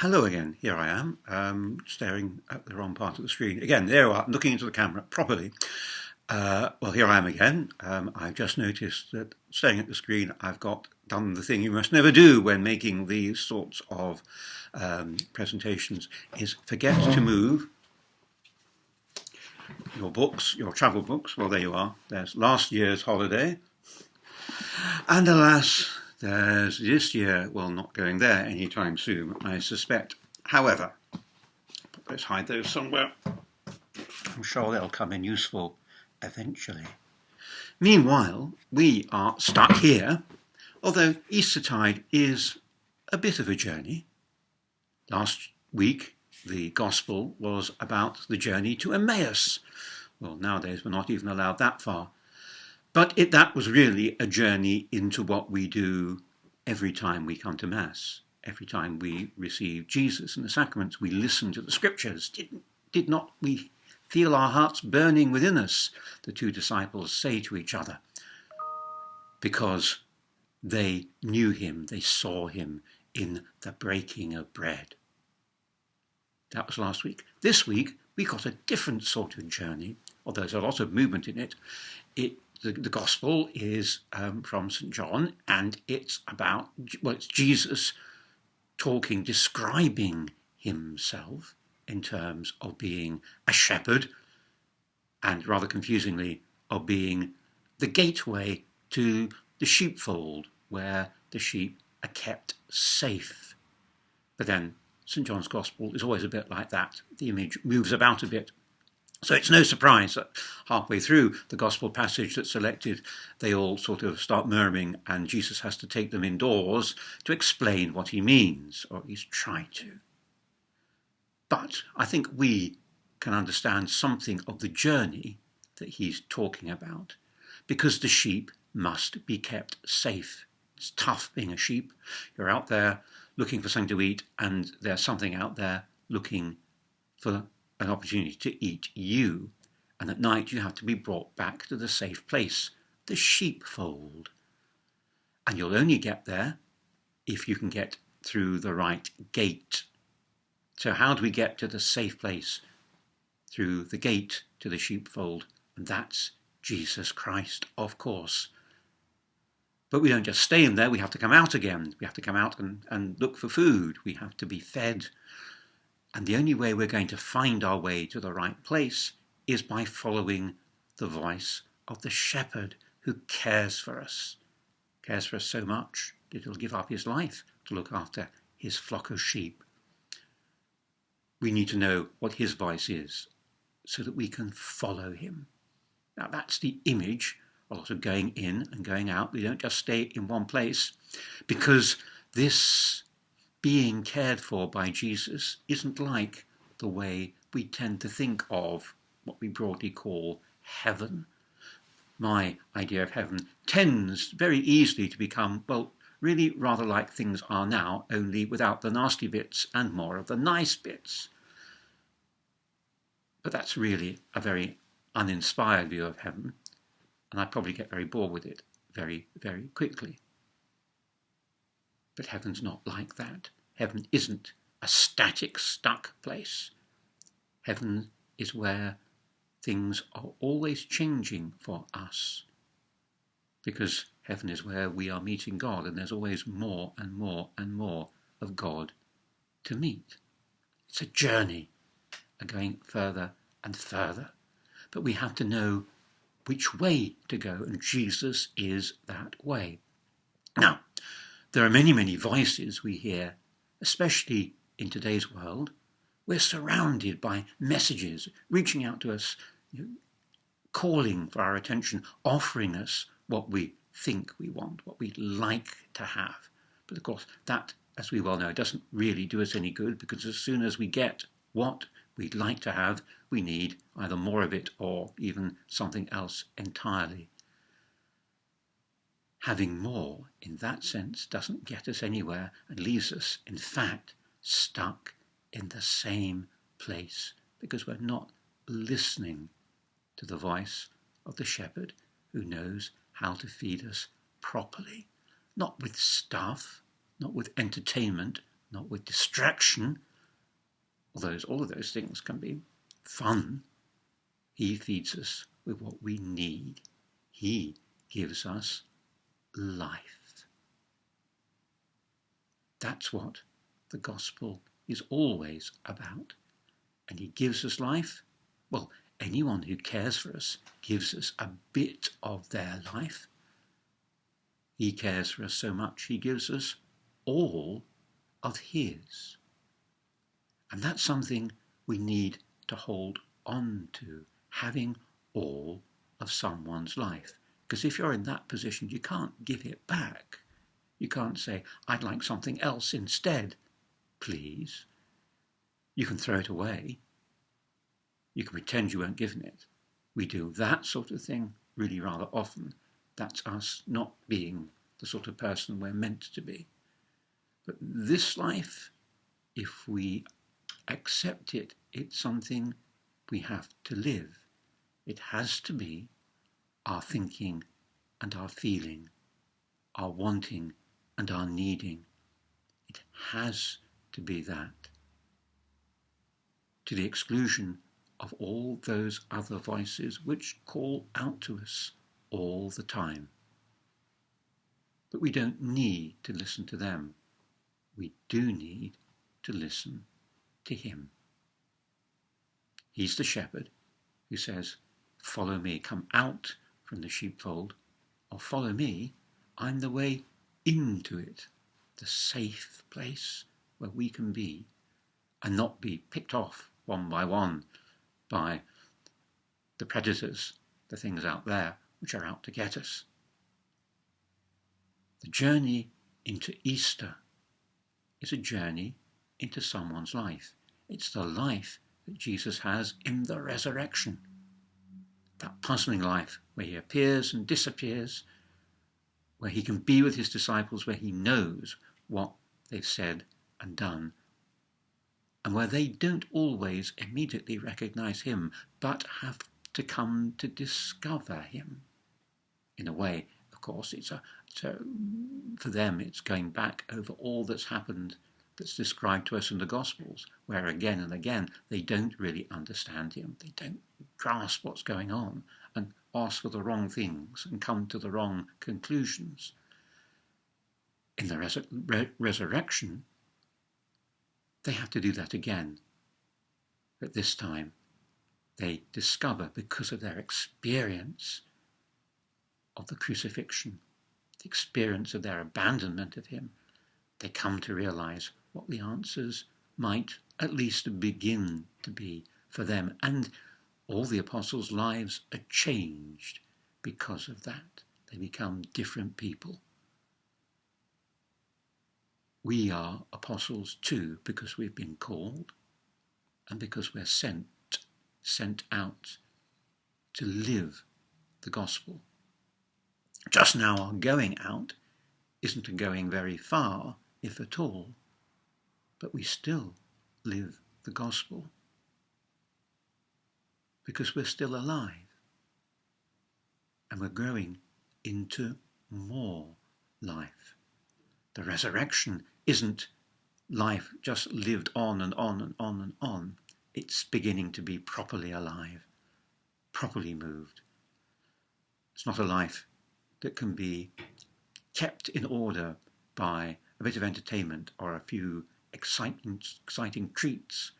Hello again, here I am, staring at the wrong part of the screen. Again, there you are, looking into the camera properly. Well, here I am again. I've just noticed that staring at the screen, I've done the thing you must never do when making these sorts of presentations, is forget to move your books, your travel books. Well, there you are. There's last year's holiday. And alas, there's this year, well, not going there anytime soon, I suspect. However, let's hide those somewhere. I'm sure they'll come in useful eventually. Meanwhile, we are stuck here, although Eastertide is a bit of a journey. Last week, the Gospel was about the journey to Emmaus. Well, nowadays we're not even allowed that far. But that was really a journey into what we do every time we come to Mass. Every time we receive Jesus in the sacraments, we listen to the Scriptures. Did not we feel our hearts burning within us, the two disciples say to each other, because they knew him, they saw him in the breaking of bread. That was last week. This week, we got a different sort of journey, although there's a lot of movement in it. The Gospel is from St. John, and it's about, it's Jesus talking, describing himself in terms of being a shepherd, and rather confusingly, of being the gateway to the sheepfold, where the sheep are kept safe. But then St. John's Gospel is always a bit like that. The image moves about a bit. So it's no surprise that halfway through the Gospel passage that's selected, they all sort of start murmuring, and Jesus has to take them indoors to explain what he means, or at least try to. But I think we can understand something of the journey that he's talking about, because the sheep must be kept safe. It's tough being a sheep. You're out there looking for something to eat, and there's something out there looking for an opportunity to eat you. And at night you have to be brought back to the safe place, the sheepfold. And you'll only get there if you can get through the right gate. So how do we get to the safe place? Through the gate to the sheepfold. And that's Jesus Christ, of course. But we don't just stay in there, we have to come out again. We have to come out and look for food. We have to be fed. And the only way we're going to find our way to the right place is by following the voice of the shepherd who cares for us so much that he'll give up his life to look after his flock of sheep. We need to know what his voice is so that we can follow him. Now that's the image, a lot of going in and going out. We don't just stay in one place, because this being cared for by Jesus isn't like the way we tend to think of what we broadly call heaven. My idea of heaven tends very easily to become, well, really rather like things are now, only without the nasty bits and more of the nice bits. But that's really a very uninspired view of heaven, and I'd probably get very bored with it very, very quickly. But heaven's not like that. Heaven isn't a static, stuck place. Heaven is where things are always changing for us, because heaven is where we are meeting God, and there's always more and more and more of God to meet. It's a journey, going further and further. But we have to know which way to go, and Jesus is that way. Now, there are many, many voices we hear, especially in today's world. We're surrounded by messages reaching out to us, calling for our attention, offering us what we think we want, what we'd like to have. But of course, that, as we well know, doesn't really do us any good, because as soon as we get what we'd like to have, we need either more of it or even something else entirely. Having more, in that sense, doesn't get us anywhere and leaves us, in fact, stuck in the same place, because we're not listening to the voice of the shepherd who knows how to feed us properly. Not with stuff, not with entertainment, not with distraction, although all of those things can be fun. He feeds us with what we need. He gives us life. That's what the gospel is always about. And he gives us life. Well, anyone who cares for us gives us a bit of their life. He cares for us so much, he gives us all of his. And that's something we need to hold on to, having all of someone's life. Because if you're in that position, you can't give it back. You can't say, I'd like something else instead, please. You can throw it away. You can pretend you weren't given it. We do that sort of thing really rather often. That's us not being the sort of person we're meant to be. But this life, if we accept it, it's something we have to live. It has to be our thinking and our feeling, our wanting and our needing. It has to be that, to the exclusion of all those other voices which call out to us all the time. But we don't need to listen to them. We do need to listen to him. He's the shepherd who says, follow me, come out from the sheepfold, or follow me, I'm the way into it, the safe place where we can be and not be picked off one by one by the predators, the things out there which are out to get us. The journey into Easter is a journey into someone's life. It's the life that Jesus has in the resurrection. That puzzling life where he appears and disappears, where he can be with his disciples, where he knows what they've said and done, and where they don't always immediately recognize him, but have to come to discover him. In a way, of course, for them it's going back over all that's happened, that's described to us in the Gospels, where again and again they don't really understand him. They don't grasp what's going on and ask for the wrong things and come to the wrong conclusions. In the resurrection, they have to do that again. But this time, they discover, because of their experience of the crucifixion, the experience of their abandonment of him, they come to realize what the answers might at least begin to be for them. And all the apostles' lives are changed because of that. They become different people. We are apostles too, because we've been called and because we're sent out to live the gospel. Just now our going out isn't a going very far, if at all, but we still live the gospel because we're still alive and we're growing into more life. The resurrection isn't life just lived on and on and on and on. It's beginning to be properly alive, properly moved. It's not a life that can be kept in order by a bit of entertainment or a few exciting treats.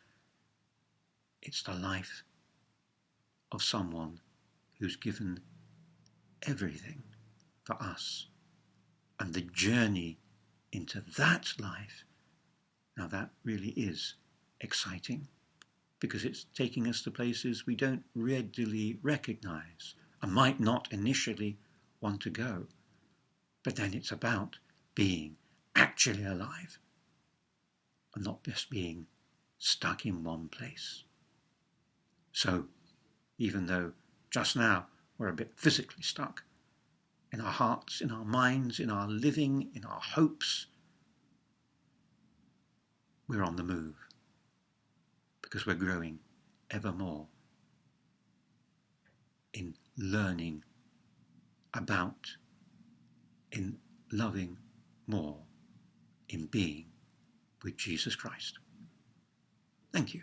It's the life of someone who's given everything for us. And the journey into that life, now that really is exciting, because it's taking us to places we don't readily recognize and might not initially want to go. But then it's about being actually alive and not just being stuck in one place. So, even though just now we're a bit physically stuck, in our hearts, in our minds, in our living, in our hopes, we're on the move because we're growing ever more in learning about, in loving more, in being with Jesus Christ. Thank you.